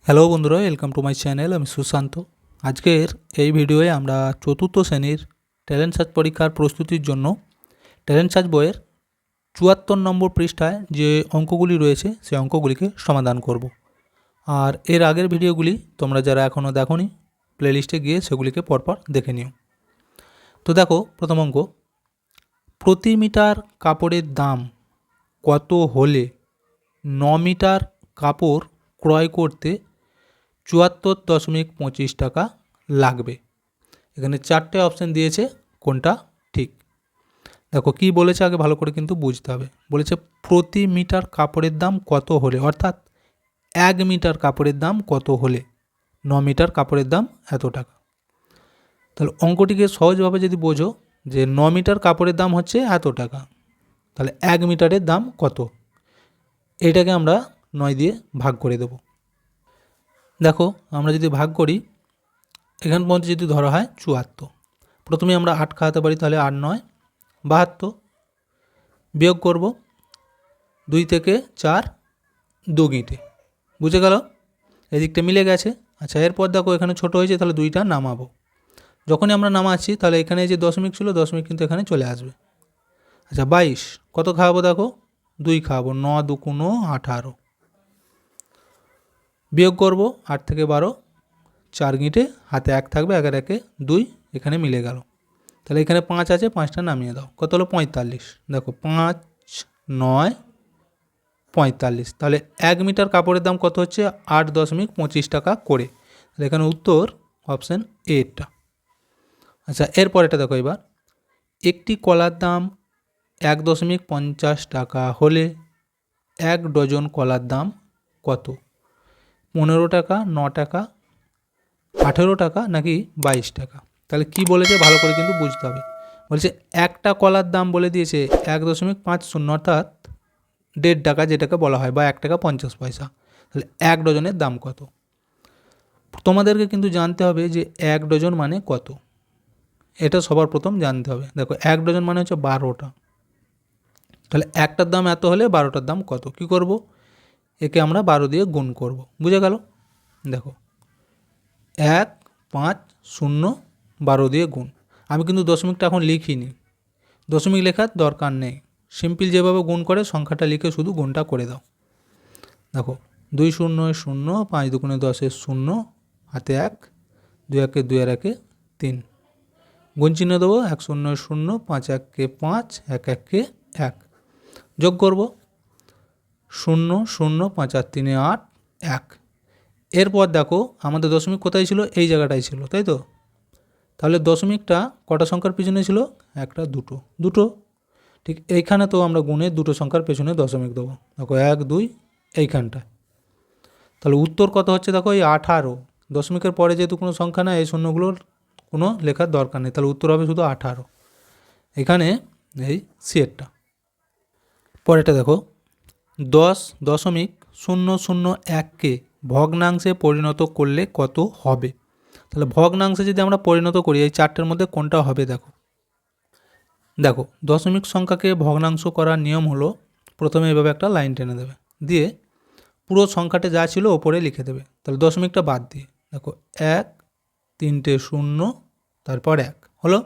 Hello বন্ধুরা, welcome to my channel. আমি সুশান্ত। আজকের এই ভিডিওয়ে আমরা চতুর্থ শ্রেণীর ট্যালেন্ট সার্চ পরীক্ষার প্রস্তুতির জন্য ট্যালেন্ট সার্চ বইয়ের ৭৪ নম্বর পৃষ্ঠায় যে অঙ্কগুলি রয়েছে সেই অঙ্কগুলিকে সমাধান করব। আর এর আগের ভিডিওগুলি তোমরা যারা এখনও দেখোনি, প্লেলিস্টে গিয়ে সেগুলিকে পরপর দেখে নিও। তো দেখো, প্রথম অঙ্ক, প্রতি মিটার কাপড়ের দাম কত হলে ৯ মিটার কাপড় ক্রয় করতে ৭৪.২৫ টাকা লাগবে। এখানে চারটে অপশান দিয়েছে, কোনটা ঠিক। দেখো কি বলেছে আগে ভালো করে কিন্তু বুঝতে হবে। বলেছে প্রতি মিটার কাপড়ের দাম কত হলে, অর্থাৎ ১ মিটার কাপড়ের দাম কত হলে ৯ মিটার কাপড়ের দাম এত টাকা। তাহলে অঙ্কটিকে সহজভাবে যদি বোঝো যে ৯ মিটার কাপড়ের দাম হচ্ছে এত টাকা, তাহলে ১ মিটারের দাম কত, এটাকে আমরা ৯ দিয়ে ভাগ করে দেব। দেখো আমরা যদি ভাগ করি, এখান পর্যন্ত যদি ধরা হয় ৭৪, প্রথমে আমরা ৮ খাওয়াতে পারি, তাহলে ৮ ৯ ৭২, বিয়োগ করব ২ থেকে ৪ ২ গিঁটে, বুঝে গেল, এদিকটা মিলে গেছে। আচ্ছা, এরপর দেখো এখানে ছোট হয়েছে, তাহলে ২টা নামাবো। যখনই আমরা নামাচ্ছি তাহলে এখানে যে দশমিক ছিল, দশমিক কিন্তু এখানে চলে আসবে। আচ্ছা ২২ কত খাওয়াবো, দেখো ২ খাওয়াবো, ৯ ২ ১৮, বিয়োগ করব ৮ থেকে ১২, ৪ গিঁটে, হাতে ১ থাকবে, ১ একে ২, এখানে মিলে গেল। তাহলে এখানে ৫ আছে, ৫টা নামিয়ে দাও, কত হলো ৪৫। দেখো ৫ ৯ ৪৫, তাহলে ১ মিটার কাপড়ের দাম কত হচ্ছে ৮.২৫ টাকা করে। তাহলে এখানে উত্তর অপশান এটা। আচ্ছা এরপর এটা দেখো, এবার একটি কলার দাম ১.৫০ টাকা হলে ১ ডজন কলার দাম কত? ১৫ টাকা, ৯ টাকা, ১৮ টাকা নাকি ২২ টাকা? তাহলে কি বলেছে ভালো করে কিন্তু বুঝতে হবে। বলছে একটা কলার দাম বলে দিয়েছে ১.৫০, অর্থাৎ ১.৫ টাকা যেটাকে বলা হয়, বা ১ টাকা ৫০ পয়সা। তাহলে ১ ডজনের দাম কত? তোমাদেরকে কিন্তু জানতে হবে যে ১ ডজন মানে কত, এটা সবার প্রথম জানতে হবে। দেখো ১ ডজন মানে হচ্ছে ১২টা, তাহলে একটার দাম এত হলে ১২টার দাম কত? কি করব, একে আমরা ১২ দিয়ে গুণ করব, বুঝে গেল। দেখো ১ ৫ ০ ১২ দিয়ে গুণ। আমি কিন্তু দশমিকটা এখন লিখিনি, দশমিক লেখার দরকার নেই, সিম্পল যেভাবে গুণ করে সংখ্যাটা লিখে শুধু গুণটা করে দাও। দেখো ২ ০ ০, ৫ দুগুণে ১০ 0, হাতে ১, ২ একে ২ আর একে ৩, গুণ চিহ্ন দেবো, ১ ০ ০, ৫ একে ৫, ১ একে ১, যোগ করব ০ ০, ৫ আর ৩ ৮, ১। এরপর দেখো আমাদের দশমিক কোথায় ছিল, এই জায়গাটাই ছিল, তাই তো। তাহলে দশমিকটা কটা সংখ্যার পিছনে ছিল, একটা দুটো, দুটো, ঠিক এইখানে তো আমরা গুণে দুটো সংখ্যার পেছনে দশমিক দেবো। দেখো ১ ২ এইখানটায়। তাহলে উত্তর কত হচ্ছে, দেখো এই ১৮, দশমিকের পরে যেহেতু কোনো সংখ্যা না, এই শূন্যগুলোর কোনো লেখার দরকার নেই, তাহলে উত্তর হবে শুধু ১৮, এখানে এই সিয়েরটা। পরেরটা দেখো ১০.০০১কে ভগ্নাংশে পরিণত করলে কত হবে? তাহলে ভগ্নাংশে যদি আমরা পরিণত করি, এই চারটের মধ্যে কোনটা হবে? দেখো দেখো দশমিক সংখ্যাকে ভগ্নাংশ করার নিয়ম হলো, প্রথমে এইভাবে একটা লাইন টেনে দেবে, দিয়ে পুরো সংখ্যাটা যা ছিল ওপরে লিখে দেবে, তাহলে দশমিকটা বাদ দিয়ে। দেখো ১ ৩টে ০, তারপর ১ হলো।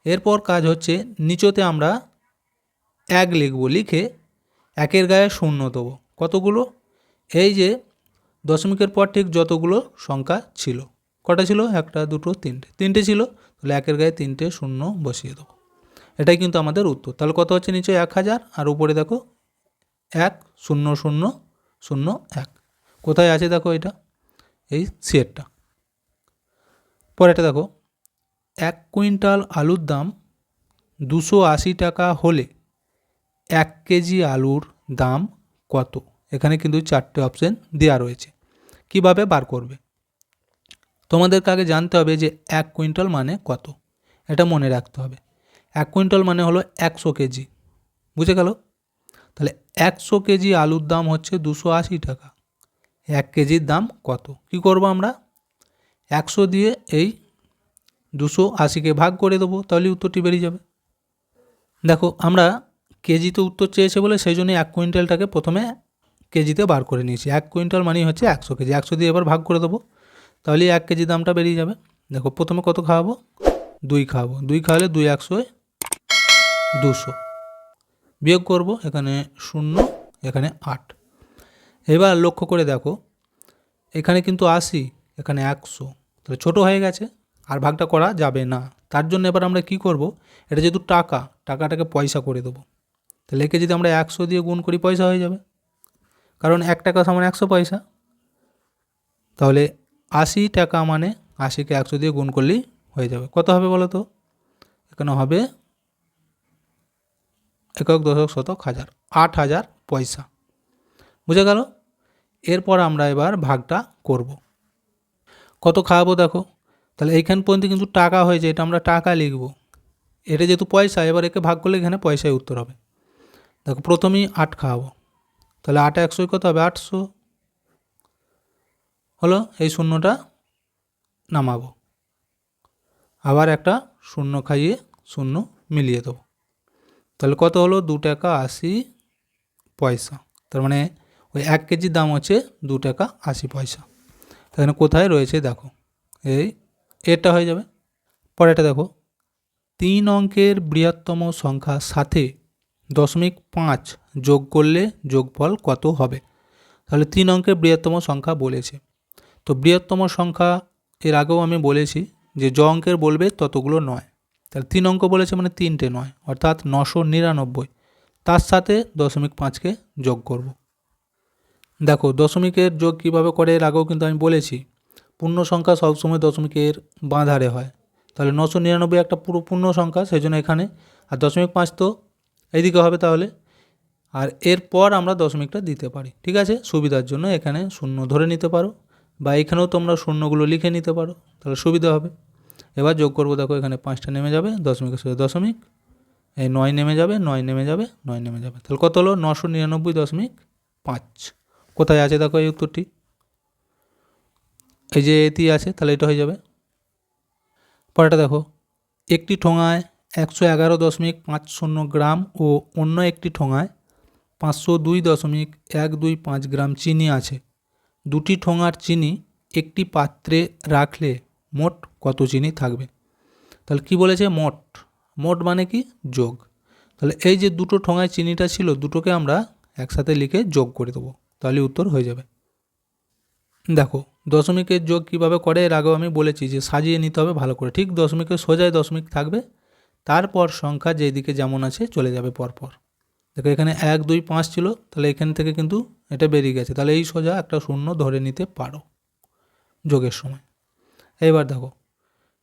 এরপর কাজ হচ্ছে নিচতে আমরা ১ লিখব, লিখে ১-এর গায়ে ০ দেবো, কতগুলো, এই যে দশমিকের পর ঠিক যতগুলো সংখ্যা ছিল, কটা ছিল, একটা দুটো তিনটে, তিনটে ছিল, তাহলে ১-এর গায়ে ৩টে ০ বসিয়ে দেবো। এটাই কিন্তু আমাদের উত্তর। তাহলে কত হচ্ছে, নিচে ১০০০ আর উপরে দেখো ১ ০ ০ ০ ১, কোথায় আছে দেখো এটা, এই সিয়েরটা। পরেরটা দেখো ১ কুইন্টাল আলুর দাম ২৮০ টাকা হলে ১ কেজি আলুর দাম কত? এখানে কিন্তু চারটে অপশান দেওয়া রয়েছে, কিভাবে বার করবে। তোমাদেরকে আগে জানতে হবে যে ১ কুইন্টাল মানে কত, এটা মনে রাখতে হবে। ১ কুইন্টাল মানে হলো ১০০ কেজি, বুঝে গেল। তাহলে ১০০ কেজি আলুর দাম হচ্ছে ২৮০ টাকা, ১ কেজির দাম কত? কি করব আমরা, ১০০ দিয়ে এই ২৮০কে ভাগ করে দেবো, তাহলে উত্তরটি বেরিয়ে যাবে। দেখো আমরা কেজিতে উত্তর চেয়েছে বলে সেই জন্য ১ কুইন্টালটাকে প্রথমে কেজিতে বার করে নিয়েছি। 1 কুইন্টাল মানেই হচ্ছে 100 কেজি। 100 দিয়ে এবার ভাগ করে দেবো, তাহলেই 1 কেজি দামটা বেরিয়ে যাবে। দেখো প্রথমে কত খাওয়াবো, 2 খাওয়াবো। 2 খাওয়ালে 2 100 200, বিয়োগ করব, এখানে 0 এখানে 8। এবার লক্ষ্য করে দেখো এখানে কিন্তু 80, এখানে 100, তাহলে ছোটো হয়ে গেছে, আর ভাগটা করা যাবে না। তার জন্য এবার আমরা কি করব, এটা যেহেতু টাকাটাকে পয়সা করে দেবো। তাহলে একে যদি আমরা 100 দিয়ে গুণ করি পয়সা হয়ে যাবে, কারণ 1 টাকা সমান 100 পয়সা। তাহলে 80 টাকা মানে 80কে 100 দিয়ে গুণ করলেই হয়ে যাবে। কত হবে বলো তো, এখানে হবে একক দশক শতক হাজার, 8000 পয়সা। বুঝে গেল? এরপর আমরা এবার ভাগটা করব। কত খাওয়াবো দেখো, তাহলে এইখান পর্যন্ত কিন্তু টাকা হয়েছে, এটা আমরা টাকা লিখব। এটা যেহেতু পয়সা, এবার একে ভাগ করলে এখানে পয়সায় উত্তর হবে। দেখো প্রথমেই 8 খাওয়াবো, তাহলে 8 100 কত হবে, 800 হলো। এই শূন্যটা নামাবো, আবার একটা শূন্য খাইয়ে শূন্য মিলিয়ে দেবো, তাহলে কত হলো, 2 টাকা 80 পয়সা। তার মানে ওই 1 কেজির দাম হচ্ছে 2 টাকা 80 পয়সা। এখানে কোথায় রয়েছে দেখো, এই এটা হয়ে যাবে। পরেরটা দেখো, 3 অঙ্কের বৃহত্তম সংখ্যার সাথে 0.5 যোগ করলে যোগফল কত হবে। তাহলে 3 অঙ্কের বৃহত্তম সংখ্যা বলেছে, তো বৃহত্তম সংখ্যা এর আগেও আমি বলেছি যে জ অঙ্কের বলবে ততগুলো নয়। তাহলে 3 অঙ্ক বলেছে মানে 3টে নয়, অর্থাৎ 999, তার সাথে 0.5কে যোগ করব। দেখো দশমিকের যোগ কীভাবে করে এর আগেও কিন্তু আমি বলেছি, পূর্ণ সংখ্যা সবসময় দশমিকের বাঁ ধারে হয়। তাহলে 999 একটা পুরো পূর্ণ সংখ্যা, সেই জন্য এখানে, আর 0.5 তো এইদিকে হবে। তাহলে আর এরপর আমরা দশমিকটা দিতে পারি, ঠিক আছে, সুবিধার জন্য এখানে শূন্য ধরে নিতে পারো, বা এখানেও তোমরা শূন্যগুলো লিখে নিতে পারো, তাহলে সুবিধা হবে। এবার যোগ করবো, দেখো এখানে 5টা নেমে যাবে, দশমিকের সাথে দশমিক, এই 9 নেমে যাবে, 9 নেমে যাবে, 9 নেমে যাবে, তাহলে কত হলো, 999.5। কোথায় আছে দেখো এই উত্তরটি, এই যে এটি আছে, তাহলে এটা হয়ে যাবে। পরেরটা দেখো, একটি ঠোঙায় 111.50 গ্রাম ও অন্য একটি ঠোঙায় 502.125 গ্রাম চিনি আছে। দুটি ঠোঙার চিনি একটি পাত্রে রাখলে মোট কত চিনি থাকবে। তাহলে কি বলেছে, মোট। মোট মানে কি, যোগ। তাহলে এই যে দুটো ঠোঙায় চিনিটা ছিল, দুটোকে আমরা একসাথে লিখে যোগ করে দেবো, তাহলে উত্তর হয়ে যাবে। দেখো দশমিকের যোগ কিভাবে করে এর আগেও আমি বলেছি যে সাজিয়ে নিতে হবে ভালো করে, ঠিক দশমিকের সোজায় দশমিক থাকবে, তারপর সংখ্যা যেদিকে যেমন আছে চলে যাবে পরপর। দেখো এখানে 1 2 5 ছিল, তাহলে এখান থেকে কিন্তু এটা বেরিয়ে গেছে, তাহলে এই সোজা একটা শূন্য ধরে নিতে পারো যোগের সময়। এইবার দেখো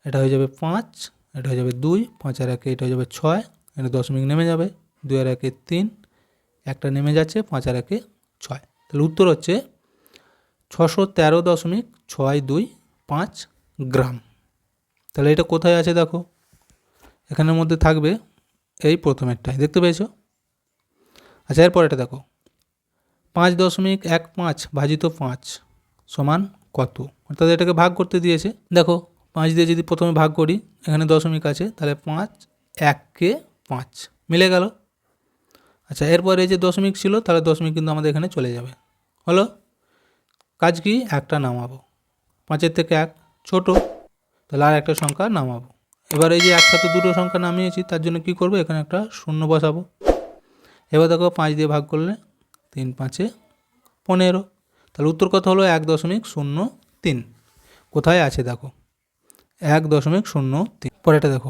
এটা হয়ে যাবে 5, এটা হয়ে যাবে 2, 5 আর 1 এটা হয়ে যাবে 6, এটা দশমিক নেমে যাবে, 2 আর 1 3, একটা নেমে যাচ্ছে, 5 আর 1 6, তাহলে উত্তর হচ্ছে 613.625 গ্রাম। তাহলে এটা কোথায় আছে দেখো, এখানের মধ্যে থাকবে এই প্রথমেরটাই, দেখতে পেয়েছো। আচ্ছা এরপর এটা দেখো, 5.15 ভাজিত 5 সমান কত, অর্থাৎ এটাকে ভাগ করতে দিয়েছে। দেখো 5 দিয়ে যদি প্রথমে ভাগ করি, এখানে দশমিক আছে, তাহলে 5 1কে 5 মিলে গেল। আচ্ছা এরপর এই যে দশমিক ছিল, তাহলে দশমিক কিন্তু আমাদের এখানে চলে যাবে, হলো। কাজ কি, একটা নামাবো, 5-এর থেকে 1 ছোট, তাহলে আর একটা সংখ্যা নামাবো। এবার এই যে একসাথে দুটো সংখ্যা নামিয়েছি, তার জন্য কি করব, এখানে একটা শূন্য বসাবো। এবার দেখো 5 দিয়ে ভাগ করলে 3 5-এ 15, তাহলে উত্তর কত হলো, 1.03। কোথায় আছে দেখো, 1.03। পরেরটা দেখো,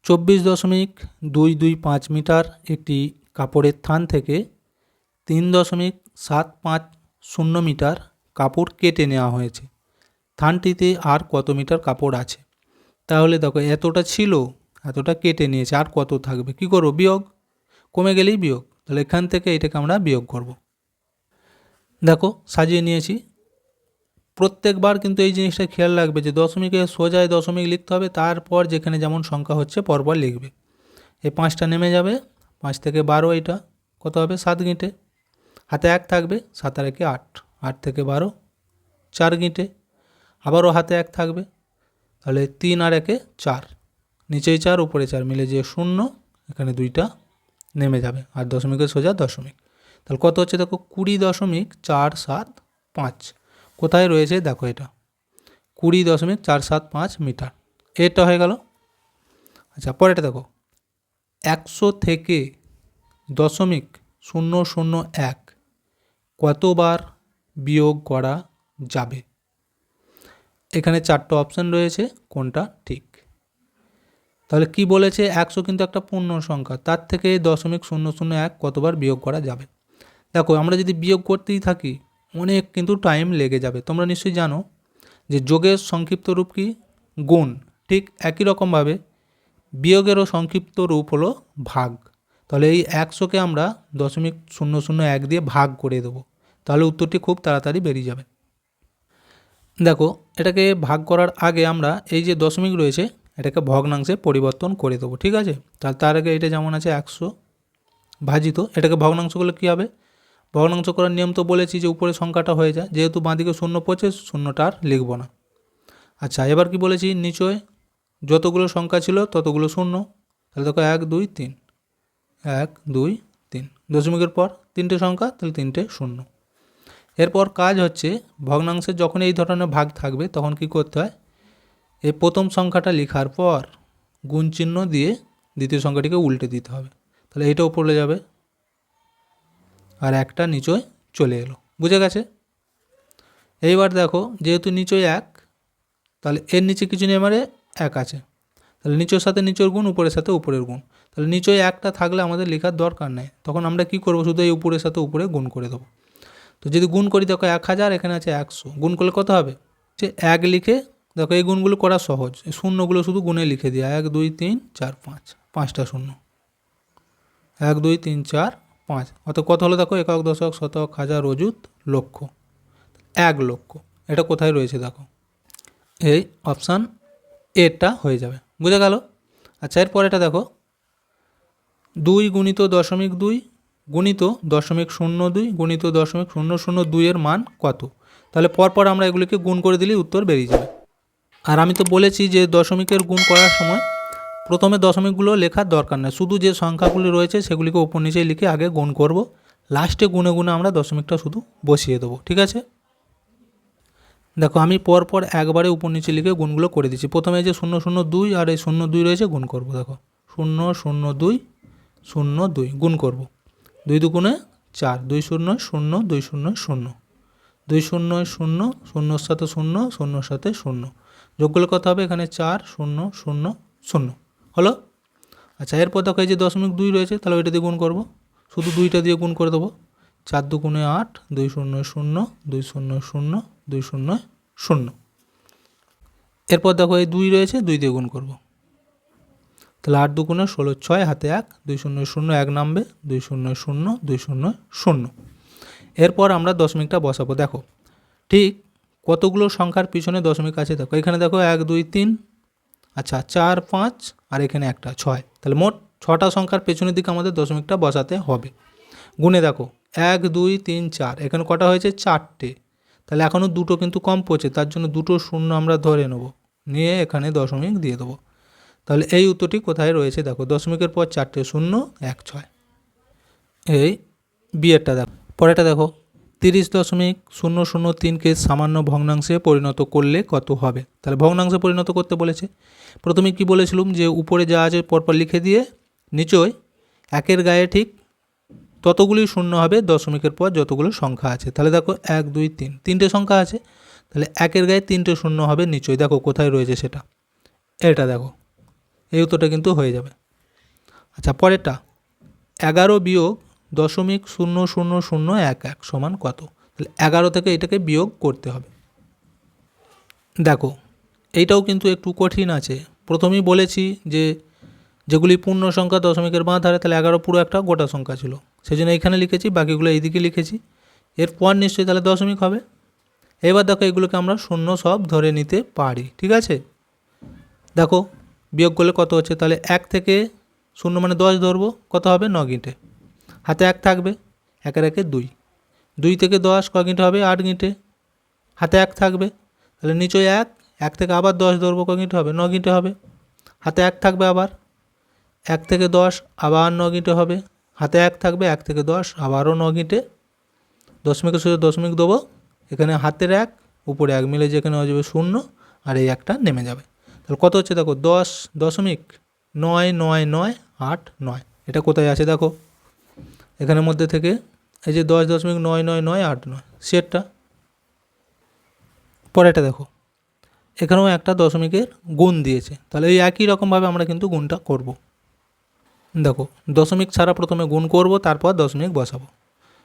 24.225 মিটার একটি কাপড়ের থান থেকে 3.750 মিটার কাপড় কেটে নেওয়া হয়েছে। থানটিতে আর কত মিটার কাপড় আছে। তাহলে দেখো এতটা ছিল, এতটা কেটে নিয়েছে, আর কত থাকবে, কি করব, বিয়োগ, কমে গেলেই বিয়োগ, তাহলে এখান থেকে এটাকে আমরা বিয়োগ করব। দেখো সাজিয়ে নিয়েছি। প্রত্যেকবার কিন্তু এই জিনিসটা খেয়াল রাখবে যে দশমিকে সোজায় দশমিক লিখতে হবে, তারপর যেখানে যেমন সংখ্যা হচ্ছে পরপর লিখবে। এই 5টা নেমে যাবে, 5 থেকে 12, এটা কত হবে, 7 গিঁটে, হাতে 1 থাকবে, 7 আর 1 8, 8 থেকে 12 4 গিঁটে, আবারও হাতে 1 থাকবে, তাহলে 3 আর 1 4, নিচেই 4 উপরে 4 মিলে যে 0, এখানে 2টা নেমে যাবে, আর দশমিকের সোজা দশমিক, তাহলে কত হচ্ছে দেখো 20.475। কোথায় রয়েছে দেখো, এটা 20.475 মিটার, এটা হয়ে গেল। আচ্ছা পরেরটা দেখো, 100 থেকে 0.001 কতবার বিয়োগ করা যাবে? এখানে 4টে অপশান রয়েছে, কোনটা ঠিক? তাহলে কি বলেছে, 100 কিন্তু একটা পূর্ণ সংখ্যা, তার থেকে 0.001 কতবার বিয়োগ করা যাবে। দেখো আমরা যদি বিয়োগ করতেই থাকি অনেক কিন্তু টাইম লেগে যাবে। তোমরা নিশ্চয়ই জানো যে যোগের সংক্ষিপ্ত রূপ কি, গুণ। ঠিক একই রকমভাবে বিয়োগেরও সংক্ষিপ্ত রূপ হলো ভাগ। তাহলে এই 100কে আমরা 0.001 দিয়ে ভাগ করে দেবো, তাহলে উত্তরটি খুব তাড়াতাড়ি বেরিয়ে যাবে। দেখো এটাকে ভাগ করার আগে আমরা এই যে দশমিক রয়েছে এটাকে ভগ্নাংশে পরিবর্তন করে দেবো, ঠিক আছে। তার আগে এটা যেমন আছে 100 ভাজিত, এটাকে ভগ্নাংশ করলে কী হবে, ভগ্নাংশ করার নিয়ম তো বলেছি যে উপরে সংখ্যাটা হয়ে যায়, যেহেতু বাঁদিকে শূন্য পড়ছে শূন্যটা আর লিখব না। আচ্ছা এবার কি বলেছি, নিচয় যতগুলো সংখ্যা ছিল ততগুলো শূন্য, তাহলে দেখো 1 2 3, 1 2 3, দশমিকের পর 3টে সংখ্যা, তাহলে 3টে শূন্য। এরপর কাজ হচ্ছে ভগ্নাংশের যখন এই ধরনের ভাগ থাকবে তখন কি করতে হয়, এই প্রথম সংখ্যাটা লেখার পর গুণ চিহ্ন দিয়ে দ্বিতীয় সংখ্যাটিকে উল্টে দিতে হবে, তাহলে এইটা উপরে যাবে আর একটা নিচয় চলে এলো, বুঝে গেছে। এইবার দেখো যেহেতু নিচয় 1, তাহলে এর নিচে কিছু নেই, মানে 1 আছে, তাহলে নিচের সাথে নিচের গুণ, উপরের সাথে উপরের গুণ, তাহলে নিচয় 1টা থাকলে আমাদের লেখার দরকার নেই, তখন আমরা কি করব, শুধু এই উপরের সাথে উপরে গুণ করে দেবো। তো যদি গুণ করি দেখো 1000, এখানে আছে 100, গুণ করলে কত হবে, যে 1 লিখে দেখো এই গুণগুলো করা সহজ, এই শূন্যগুলো শুধু গুণে লিখে দেওয়া, 1 2 3 4 5, 5টা শূন্য, 1 2 3 4 5, অত কত হলো দেখো, একক দশক শতক হাজার অযুত লক্ষ, 1 লক্ষ। এটা কোথায় রয়েছে দেখো, এই অপশান এটা হয়ে যাবে, বুঝে গেল। আচ্ছা এরপর এটা দেখো 2 গুণিত 0.2 গুণিত 0.02 গুণিত 0.002 এর মান কত। তাহলে পরপর আমরা এগুলিকে গুণ করে দিলেই উত্তর বেরিয়ে যাবে। আর আমি তো বলেছি যে দশমিকের গুণ করার সময় প্রথমে দশমিকগুলো লেখার দরকার নেই, শুধু যে সংখ্যাগুলি রয়েছে সেগুলিকে উপর নিচে লিখে আগে গুণ করব, লাস্টে গুণে গুণে আমরা দশমিকটা শুধু বসিয়ে দেবো, ঠিক আছে। দেখো আমি পরপর একবারে উপর নিচে লিখে গুণগুলো করে দিচ্ছি। প্রথমে যে 0.02 আর এই 0.2 রয়েছে গুণ করব, দেখো 0.02 0.2 গুণ করব, 2 দুগুণে 4, 2 0 0 2 0 0, 2 0 0 0 সাথে 0 0 সাথে 0, যোগ করলে কত হবে, এখানে 4 0 0 0 হলো। আচ্ছা এরপর দেখো এই যে 0.2 রয়েছে, তাহলে ওইটা দিয়ে গুণ করব, শুধু 2টা দিয়ে গুণ করে দেবো, 4 দুগুণে 8, 2 0 0 2 0 0 2 0 0। এরপর দেখো এই 2 রয়েছে, 2 দিয়ে গুণ করব, তাহলে 8 দুগুণে 16 6 হাতে 1, 2 0 0 1 নামবে, 2 0 0 2 0 0। এরপর আমরা দশমিকটা বসাবো, দেখো ঠিক কতগুলো সংখ্যার পিছনে দশমিক আছে দেখো, এখানে দেখো 1 2 3, আচ্ছা 4 5 আর এখানে একটা 6, তাহলে মোট 6টা সংখ্যার পেছনের দিকে আমাদের দশমিকটা বসাতে হবে। গুণে দেখো 1 2 3 4, এখানে কটা হয়েছে 4টে, তাহলে এখনও 2টো কিন্তু কম পড়ছে, তার জন্য 2টো শূন্য আমরা ধরে নেব, নিয়ে এখানে দশমিক দিয়ে দেবো। তাহলে এই উত্তরটি কোথায় রয়েছে দেখো, দশমিকের পর 4টে শূন্য 1 6, এই বিয়েরটা দেখো। পরেরটা দেখো 30.003কে সামান্য ভগ্নাংশে পরিণত করলে কত হবে। তাহলে ভগ্নাংশে পরিণত করতে বলেছে, প্রথমে কি বলেছিলাম যে উপরে যা আছে পরপর লিখে দিয়ে নিচয় একের গায়ে ঠিক ততগুলি শূন্য হবে দশমিকের পর যতগুলো সংখ্যা আছে। তাহলে দেখো 1 2 3, 3টে সংখ্যা আছে, তাহলে একের গায়ে 3টে শূন্য হবে নিচয়, দেখো কোথায় রয়েছে সেটা, এটা দেখো, এই উত্তরটা কিন্তু হয়ে যাবে। আচ্ছা পরেরটা 11 বিয়োগ 0.00011 সমান কত। তাহলে 11 থেকে এটাকে বিয়োগ করতে হবে। দেখো এইটাও কিন্তু একটু কঠিন আছে, প্রথমেই বলেছি যে যেগুলি পূর্ণ সংখ্যা দশমিকের বাঁ ধারে, তাহলে 11 পুরো একটা গোটা সংখ্যা ছিল, সেই জন্য এখানে লিখেছি, বাকিগুলো এইদিকে লিখেছি, এরপর নিশ্চয়ই তাহলে দশমিক হবে। এবার দেখো এগুলোকে আমরা শূন্য সব ধরে নিতে পারি, ঠিক আছে। দেখো বিয়োগ করলে কত হচ্ছে, তাহলে 1 থেকে 0 মানে 10 ধরবো, কত হবে 9 গিঁটে, হাতে 1 থাকবে, 1 একে 2, 2 থেকে 10 ক গিঁটে হবে 8 গিঁটে, হাতে 1 থাকবে, তাহলে নিচয় 1, 1 থেকে আবার 10 ধরবো, ক গিঁটে হবে 9 গিঁটে হবে, হাতে 1 থাকবে, আবার 1 থেকে 10 আবার 9 গিঁটে হবে, হাতে 1 থাকবে, 1 থেকে 10 আবারও 9 গিঁটে, দশমিকের সোজা দশমিক দেবো, এখানে হাতের 1 উপরে 1 মিলে যেখানে হয়ে যাবে 0 আর এই একটা নেমে যাবে। তাহলে কত হচ্ছে দেখো 10.99989, এটা কোথায় আছে দেখো, এখানের মধ্যে থেকে এই যে 10.999989 সেটটা। পরেরটা দেখো, এখানেও একটা দশমিকের গুণ দিয়েছে, তাহলে এই একই রকমভাবে আমরা কিন্তু গুণটা করব। দেখো দশমিক ছাড়া প্রথমে গুণ করব, তারপর দশমিক বসাবো।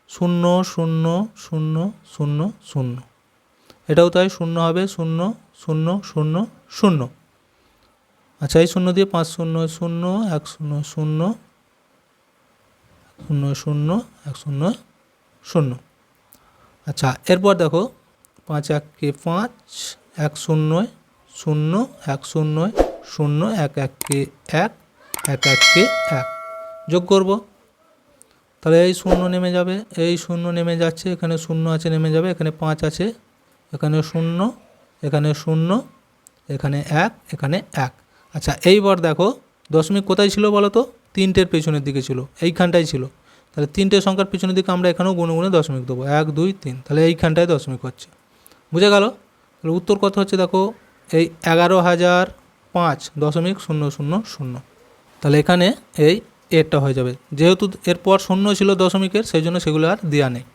0 0 0 0 0, এটাও তাই 0 হবে 0 0 0 0। আচ্ছা এই 0 দিয়ে 5 0 0 1 0 0 0 0 1 0 0। আচ্ছা এরপর দেখো 5 1 5, 1 0 0 1 0 0 1 1 1 1 1 1 যোগ করব। তাহলে এই 0 নেমে যাবে, এই 0 নেমে যাচ্ছে, এখানে 0 আছে নেমে যাবে, এখানে 5 আছে, এখানে 0, এখানে 0, এখানে 1, এখানে 1। আচ্ছা এইবার দেখো দশমিক কোথায় ছিল বলো তো, 3টের পেছনের দিকে ছিল, এইখানটায় ছিল। তাহলে 3টে সংখ্যার পেছনের দিকে আমরা এখানেও গুনে গুনে দশমিক দেবো, 1 2 3, তাহলে এইখানটায় দশমিক হচ্ছে। বুঝে গেল? তাহলে উত্তর কত হচ্ছে দেখো, এই 11,005.000। তাহলে এখানে এই এরটা হয়ে যাবে, যেহেতু এরপর 0 ছিল দশমিকের, সেই জন্য সেগুলো আর দেওয়া নেই।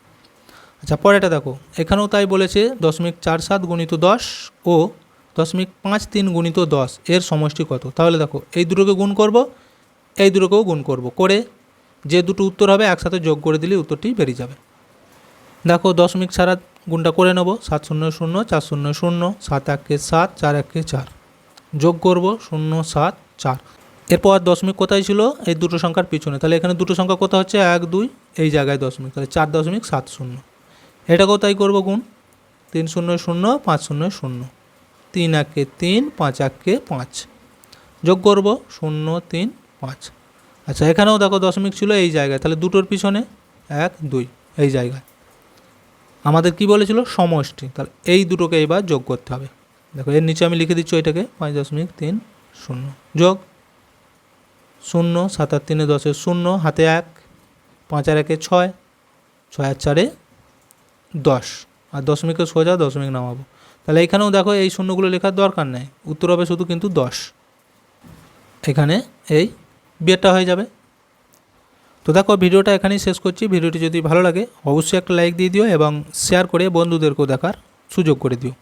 আচ্ছা পরেরটা দেখো, এখানেও তাই বলেছে 0.47 গুণিত 10 ও 0.53 গুণিত 10 এর সমষ্টি কত। তাহলে দেখো এই দুটোকে গুণ করব, এই দুটোকেও গুণ করব, করে যে দুটো উত্তর হবে একসাথে যোগ করে দিলে উত্তরটি বেরিয়ে যাবে। দেখো দশমিক ছাড়া গুণটা করে নেব, 7 0 0 4 0 0, 7 1 7 4 1 4, যোগ করব 0 7 4। এরপর দশমিক কোথায় ছিল, এই দুটো সংখ্যার পিছনে, তাহলে এখানে দুটো সংখ্যা কোথা হচ্ছে 1 2, এই জায়গায় দশমিক, তাহলে 4.70। এটাকেও তাই করবো গুণ, 3 0 0 5 0 0, 3 1 3 5 1 5, যোগ করব 0 3 5। আচ্ছা এখানেও দেখো দশমিক ছিল এই জায়গায়, তাহলে দুটোর পিছনে 1 2 এই জায়গায় আমাদের কি বলেছিল সমষ্টি, তাহলে এই দুটোকে এবার যোগ করতে হবে। দেখো এর নিচে আমি লিখে দিচ্ছি ওইটাকে, 5.30 যোগ 0 7 আর 3 10 0, হাতে 1, 5 আর 1 6, 6 আর 4 10, আর দশমিকের সোজা দশমিক নামাবো। তাহলে এখানেও দেখো এই শূন্যগুলো লেখার দরকার নেই, উত্তর হবে শুধু কিন্তু 10, এখানে এই বিয়েটা হয়ে যাবে। তো দেখো ভিডিওটা এখানেই শেষ করছি। ভিডিওটি যদি ভালো লাগে অবশ্যই একটা লাইক দিয়ে দিও এবং শেয়ার করে বন্ধুদেরকেও দেখার সুযোগ করে দিও।